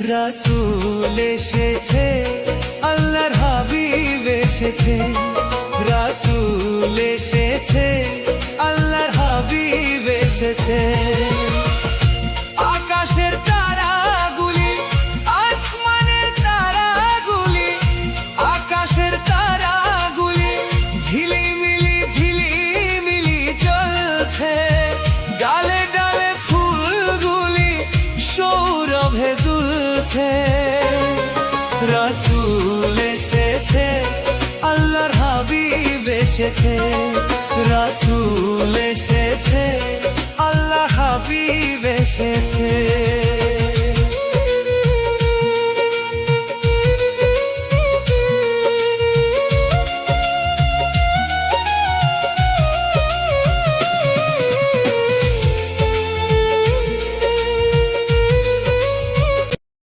রাসূল এসেছে, আল্লাহর হাবিব এসেছে। রাসূল এসেছে, আল্লাহর হাবিব এসেছে। আকাশের তারাগুলি, আসমানের তারাগুলি, আকাশের তারাগুলি ঝিলিমিলি ঝিলিমিলি জ্বলছে। ডালে ডালে ফুলগুলি সৌরভে দুলছে। রাসূল এসেছে, আল্লাহর হাবিব এসেছে। রাসূল এসেছে, আল্লাহর হাবিব এসেছে।